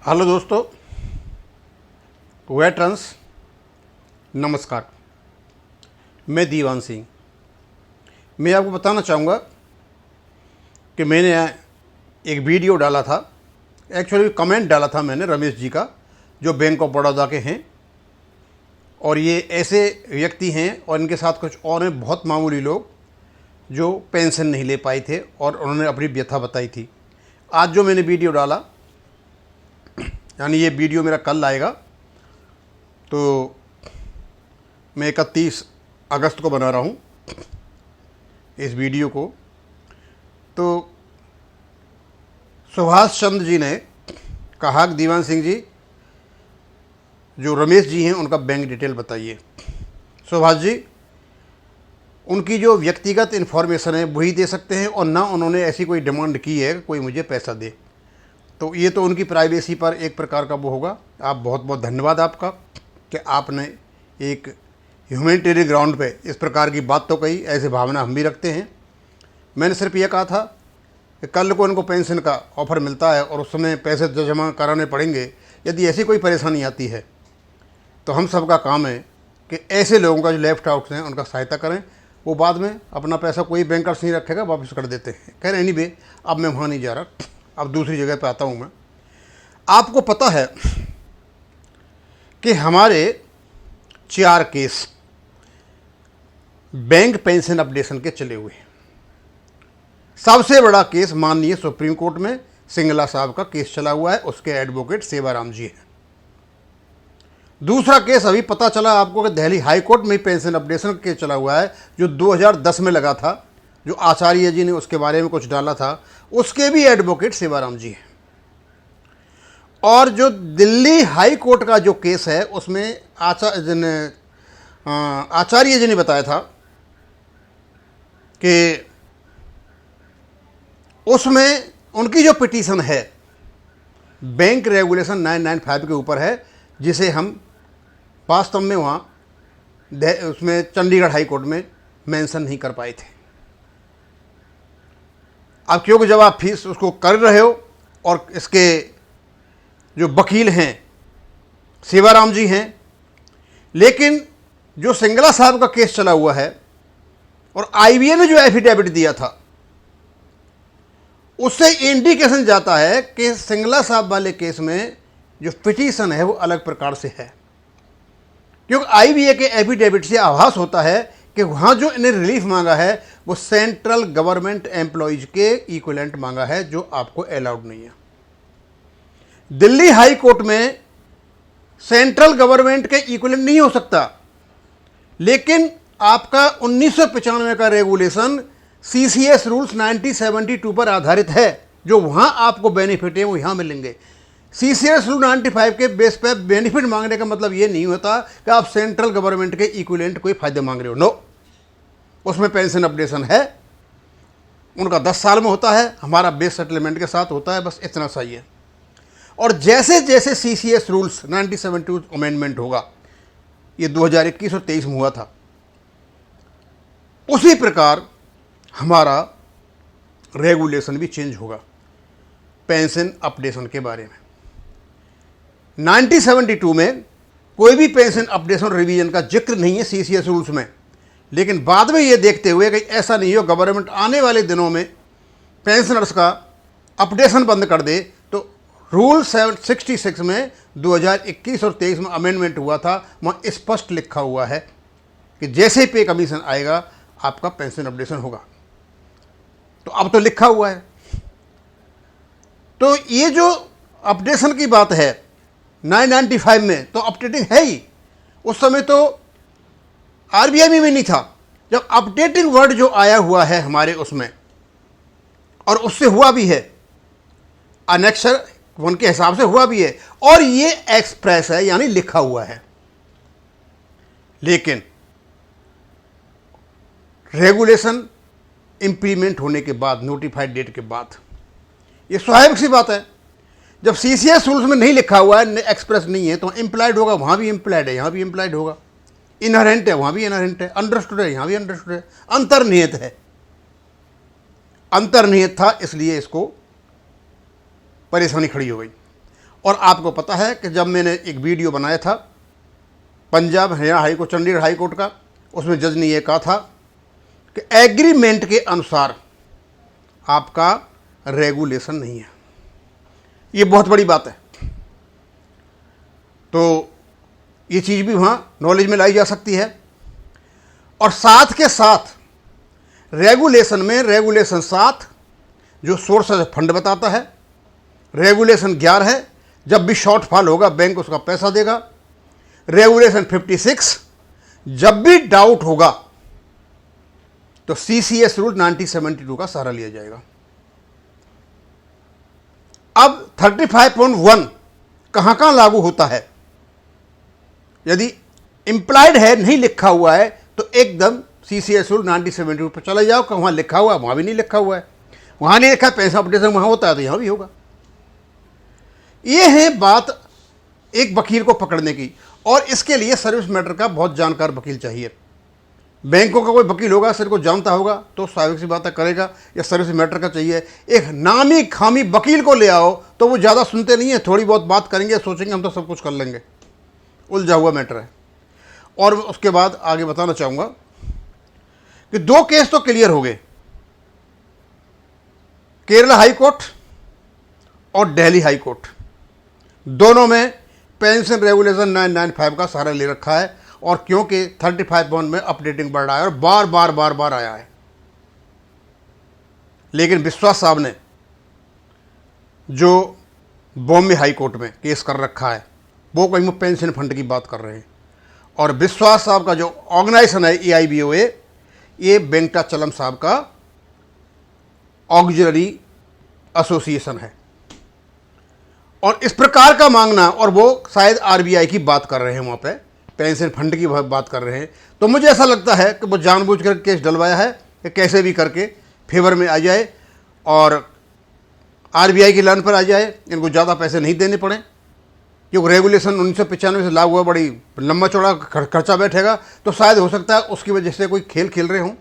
Hello दोस्तों, veterans नमस्कार। मैं दीवान सिंह। मैं आपको बताना चाहूँगा कि मैंने एक वीडियो डाला था, एक्चुअली कमेंट डाला था मैंने रमेश जी का, जो बैंक ऑफ बड़ौदा के हैं। और ये ऐसे व्यक्ति हैं और इनके साथ कुछ और हैं, बहुत मामूली लोग जो पेंशन नहीं ले पाए थे और उन्होंने अपनी व्यथा बताई थी। आज जो मैंने वीडियो डाला, यानी ये वीडियो मेरा कल आएगा, तो मैं 31 अगस्त को बना रहा हूँ इस वीडियो को। तो सुभाष चंद्र जी ने कहा कि दीवान सिंह जी, जो रमेश जी हैं उनका बैंक डिटेल बताइए। सुभाष जी, उनकी जो व्यक्तिगत इन्फॉर्मेशन है वही दे सकते हैं और ना उन्होंने ऐसी कोई डिमांड की है कि कोई मुझे पैसा दे। तो ये तो उनकी प्राइवेसी पर एक प्रकार का वो होगा। आप बहुत बहुत धन्यवाद आपका कि आपने एक ह्यूमैनिटेरियन ग्राउंड पे इस प्रकार की बात तो कही। ऐसे भावना हम भी रखते हैं। मैंने सिर्फ ये कहा था कि कल को उनको पेंशन का ऑफ़र मिलता है और उस समय पैसे जमा कराने पड़ेंगे। यदि ऐसी कोई परेशानी आती है तो हम सबका काम है कि ऐसे लोगों का जो लेफ्ट आउट हैं उनका सहायता करें। वो बाद में अपना पैसा कोई बैंकर्स नहीं रखेगा, वापस कर देते हैं। कह रहे एनीवे, अब मैं वहाँ नहीं जा रहा, अब दूसरी जगह पे आता हूँ मैं। आपको पता है कि हमारे 4 केस बैंक पेंशन अपडेशन के चले हुए हैं। सबसे बड़ा केस माननीय सुप्रीम कोर्ट में सिंगला साहब का केस चला हुआ है, उसके एडवोकेट सेवाराम जी हैं। दूसरा केस अभी पता चला आपको कि दिल्ली हाई कोर्ट में पेंशन अपडेशन केस चला हुआ है, जो 2010 में लगा था, जो आचार्य जी ने उसके बारे में कुछ डाला था, उसके भी एडवोकेट सेवाराम जी हैं। और जो दिल्ली हाई कोर्ट का जो केस है उसमें आचार्य जी ने बताया था कि उसमें उनकी जो पिटीशन है बैंक रेगुलेशन 995 के ऊपर है, जिसे हम वास्तव में वहाँ उसमें चंडीगढ़ हाई कोर्ट में मेंशन नहीं कर पाए थे। अब क्योंकि जब आप फीस उसको कर रहे हो और इसके जो वकील हैं सेवाराम जी हैं, लेकिन जो सिंगला साहब का केस चला हुआ है और आईबीए ने जो एफिडेविट दिया था, उससे इंडिकेशन जाता है कि सिंगला साहब वाले केस में जो पिटीशन है वो अलग प्रकार से है। क्योंकि आईबीए के एफिडेविट से आभास होता है कि वहाँ जो इन्हें रिलीफ मांगा है वो सेंट्रल गवर्नमेंट एम्प्लॉयज के इक्विवेलेंट मांगा है, जो आपको अलाउड नहीं है। दिल्ली हाई कोर्ट में सेंट्रल गवर्नमेंट के इक्विवेलेंट नहीं हो सकता, लेकिन आपका 1995 का रेगुलेशन सीसीएस रूल्स 1972 पर आधारित है। जो वहाँ आपको बेनिफिट है वो यहाँ मिलेंगे। सीसीएस रूल 95 के बेस पे बेनिफिट मांगने का मतलब ये नहीं होता कि आप सेंट्रल गवर्नमेंट के इक्विवेलेंट कोई फायदे मांग रहे हो। नो, उसमें पेंशन अपडेशन है, उनका 10 साल में होता है, हमारा बेस सेटलमेंट के साथ होता है, बस इतना सही है। और जैसे जैसे सीसीएस रूल्स 1972 अमेंडमेंट होगा, ये 2021 और 23 में हुआ था, उसी प्रकार हमारा रेगुलेशन भी चेंज होगा पेंशन अपडेशन के बारे में। 1972 में कोई भी पेंशन अपडेशन रिवीजन का जिक्र नहीं है सीसीएस रूल्स में, लेकिन बाद में ये देखते हुए कि ऐसा नहीं हो गवर्नमेंट आने वाले दिनों में पेंशनर्स का अपडेशन बंद कर दे, तो रूल 766 में 2021 और 23 में अमेंडमेंट हुआ था, वहाँ स्पष्ट लिखा हुआ है कि जैसे पे कमीशन आएगा आपका पेंशन अपडेशन होगा। तो अब तो लिखा हुआ है। तो ये जो अपडेशन की बात है 995 में, तो अपडेटिंग है ही। उस समय तो आरबीआई में नहीं था। जब अपडेटिंग वर्ड जो आया हुआ है हमारे उसमें, और उससे हुआ भी है, अनेक्सर 1 के हिसाब से हुआ भी है, और ये एक्सप्रेस है यानी लिखा हुआ है। लेकिन रेगुलेशन इंप्लीमेंट होने के बाद, नोटिफाइड डेट के बाद, ये स्वाभाविक सी बात है। जब सीसीएस रूल्स में नहीं लिखा हुआ है, एक्सप्रेस नहीं है, तो इम्प्लाइड होगा, वहाँ भी इम्प्लाइड है, यहाँ भी इम्प्लाइड होगा। इनहेरेंट है, वहाँ भी इनहेरेंट है। अंडरस्टूड है, यहाँ भी अंडरस्टूड है। अंतर्निहित है, अंतर्निहित था, इसलिए इसको परेशानी खड़ी हो गई। और आपको पता है कि जब मैंने एक वीडियो बनाया था Punjab Haryana high court Chandigarh high court का, उसमें जज ने यह कहा था कि एग्रीमेंट के अनुसार आपका रेगुलेशन नहीं है। ये बहुत बड़ी बात है। तो ये चीज़ भी वहाँ नॉलेज में लाई जा सकती है। और साथ के साथ रेगुलेशन में रेगुलेशन 7 जो सोर्स ऑफ फंड बताता है, रेगुलेशन 11 है जब भी शॉर्टफॉल होगा बैंक उसका पैसा देगा, रेगुलेशन 56 जब भी डाउट होगा तो CCS रूल 1972 का सहारा लिया जाएगा। अब 35.1 कहाँ लागू होता है? यदि इम्प्लाइड है, नहीं लिखा हुआ है, तो एकदम CCS रूल 1972 पर चले जाओ कि वहाँ लिखा हुआ है, वहाँ भी नहीं लिखा हुआ है, वहाँ नहीं लिखा पैसा अपडेशन वहाँ होता है तो यहाँ भी होगा। ये है बात एक वकील को पकड़ने की, और इसके लिए सर्विस मैटर का बहुत जानकार वकील चाहिए। बैंकों का कोई वकील होगा, सिर को जानता होगा तो स्वाभाविक सी बातें करेगा, या सर्विस मैटर का चाहिए। एक नामी खामी वकील को ले आओ तो वो ज़्यादा सुनते नहीं है, थोड़ी बहुत बात करेंगे, सोचेंगे हम तो सब कुछ कर लेंगे, उलझा हुआ मैटर है। और उसके बाद आगे बताना चाहूँगा कि 2 केस तो क्लियर हो गए, केरला हाई कोर्ट और दिल्ली हाई कोर्ट, दोनों में पेंशन रेगुलेशन 995 का सहारा ले रखा है। और क्योंकि 35.1 में अपडेटिंग बढ़ रहा है और बार बार आया है, लेकिन विश्वास साहब ने जो बॉम्बे हाई कोर्ट में केस कर रखा है वो कहीं पेंशन फंड की बात कर रहे हैं। और विश्वास साहब का जो ऑर्गेनाइजेशन है AIBOA, ये वेंकटाचलम साहब का ऑक्सिलरी एसोसिएशन है। और इस प्रकार का मांगना, और वो शायद RBI की बात कर रहे हैं, वहाँ पे पेंशन फंड की बात कर रहे हैं। तो मुझे ऐसा लगता है कि वो जानबूझकर केस डलवाया है कि कैसे भी करके फेवर में आ जाए और RBI की लाइन पर आ जाए, इनको ज़्यादा पैसे नहीं देने पड़े। क्योंकि रेगुलेशन 1995 से लागू हुआ, बड़ी लंबा चौड़ा खर्चा बैठेगा, तो शायद हो सकता है उसकी वजह से कोई खेल रहे हों,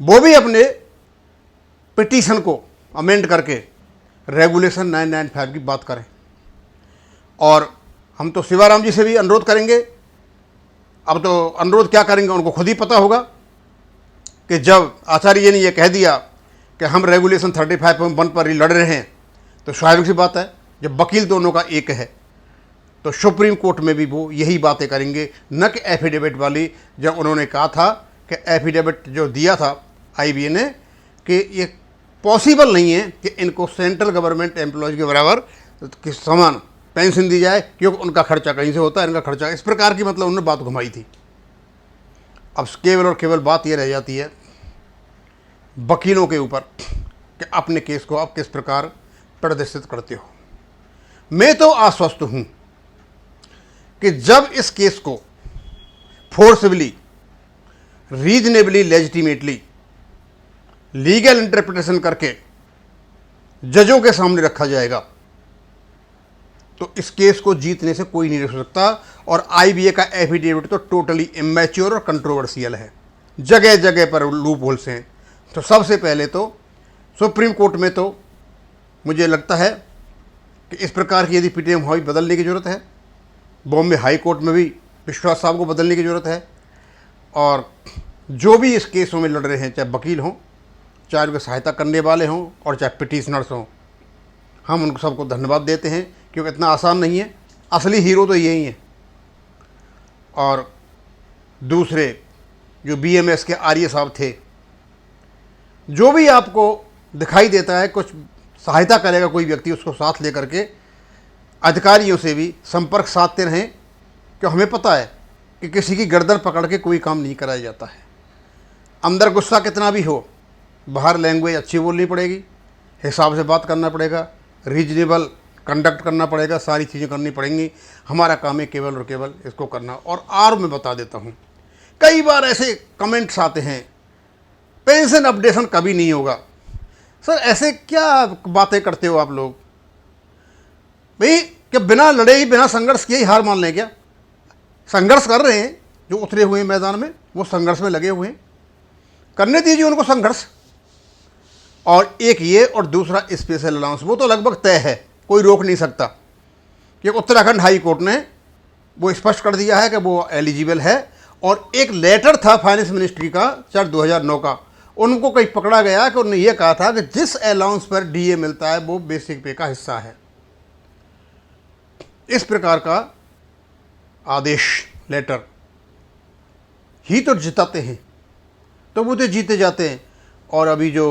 वो भी अपने पिटीशन को अमेंड करके रेगुलेशन 995 की बात करें। और हम तो शिवाराम जी से भी अनुरोध करेंगे, अब तो अनुरोध क्या करेंगे उनको खुद ही पता होगा, कि जब आचार्य जी ने यह कह दिया कि हम रेगुलेशन 35.1 पर ही लड़ रहे हैं, तो स्वाभाविक सी बात है जब वकील दोनों का एक है तो सुप्रीम कोर्ट में भी वो यही बातें करेंगे, न कि एफिडेविट वाली। जब उन्होंने कहा था कि एफिडेविट जो दिया था IBA ने कि ये पॉसिबल नहीं है कि इनको सेंट्रल गवर्नमेंट एम्प्लॉयज़ के बराबर कि समान पेंशन दी जाए, क्योंकि उनका खर्चा कहीं से होता है, इनका खर्चा इस प्रकार की, मतलब उन्होंने बात घुमाई थी। अब केवल और केवल बात ये रह जाती है वकीलों के ऊपर कि अपने केस को आप किस प्रकार प्रदर्शित करते हो। मैं तो आश्वस्त हूँ कि जब इस केस को forcibly, reasonably, legitimately legal interpretation करके जजों के सामने रखा जाएगा तो इस केस को जीतने से कोई नहीं रोक सकता। और IBA का एफिडेविट तो टोटली इमैच्योर और कंट्रोवर्शियल है, जगह जगह पर लूप होल्स हैं। तो सबसे पहले तो सुप्रीम कोर्ट में तो मुझे लगता है कि इस प्रकार की यदि PTM हुई बदलने की ज़रूरत है। बॉम्बे हाई कोर्ट में भी विश्वास साहब को बदलने की ज़रूरत है। और जो भी इस केसों में लड़ रहे हैं, चाहे वकील हों, चाहे उनकी सहायता करने वाले हों, और चाहे पिटीशनर्स हों, हम उनको सबको धन्यवाद देते हैं, क्योंकि इतना आसान नहीं है। असली हीरो तो यही हैं। और दूसरे जो BMS के आर्य साहब थे, जो भी आपको दिखाई देता है कुछ सहायता करेगा कोई व्यक्ति, उसको साथ लेकर के अधिकारियों से भी संपर्क साधते रहें, क्योंकि हमें पता है कि किसी की गर्दन पकड़ के कोई काम नहीं कराया जाता है। अंदर गुस्सा कितना भी हो, बाहर लैंग्वेज अच्छी बोलनी पड़ेगी, हिसाब से बात करना पड़ेगा, रीजनेबल कंडक्ट करना पड़ेगा, सारी चीज़ें करनी पड़ेंगी। हमारा काम है केवल और केवल इसको करना। और मैं बता देता हूँ, कई बार ऐसे कमेंट्स आते हैं पेंशन अपडेशन कभी नहीं होगा। सर ऐसे क्या बातें करते हो आप लोग? भाई क्या बिना लड़े ही, बिना संघर्ष किए ही हार मान लें क्या? संघर्ष कर रहे हैं, जो उतरे हुए हैं मैदान में वो संघर्ष में लगे हुए हैं, करने दीजिए उनको संघर्ष। और एक ये, और दूसरा स्पेशल अलाउंस, वो तो लगभग तय है, कोई रोक नहीं सकता। कि उत्तराखंड हाई कोर्ट ने वो स्पष्ट कर दिया है कि वो एलिजिबल है। और एक लेटर था फाइनेंस मिनिस्ट्री का 2009 का, उनको कहीं पकड़ा गया कि उन्होंने ये कहा था कि जिस अलाउंस पर डीए मिलता है वो बेसिक पे का हिस्सा है। इस प्रकार का आदेश लेटर ही तो जिताते हैं, तो वो तो जीते जाते हैं। और अभी जो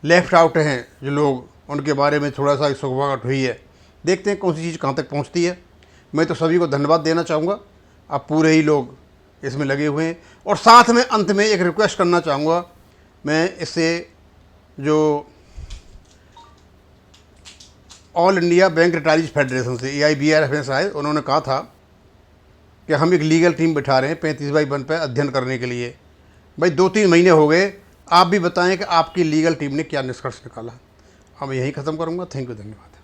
लेफ्ट आउट हैं जो लोग, उनके बारे में थोड़ा सा सुगवाहट हुई है, देखते हैं कौन सी चीज़ कहाँ तक पहुँचती है। मैं तो सभी को धन्यवाद देना चाहूँगा, आप पूरे ही लोग इसमें लगे हुए हैं। और साथ में अंत में एक रिक्वेस्ट करना चाहूँगा मैं, इससे जो all India bank retirees federation से AIBRF में शायद उन्होंने कहा था कि हम एक लीगल टीम बिठा रहे हैं 35/1 पर अध्ययन करने के लिए। भाई 2-3 महीने हो गए, आप भी बताएं कि आपकी लीगल टीम ने क्या निष्कर्ष निकाला। अब यहीं ख़त्म करूँगा। थैंक यू, धन्यवाद।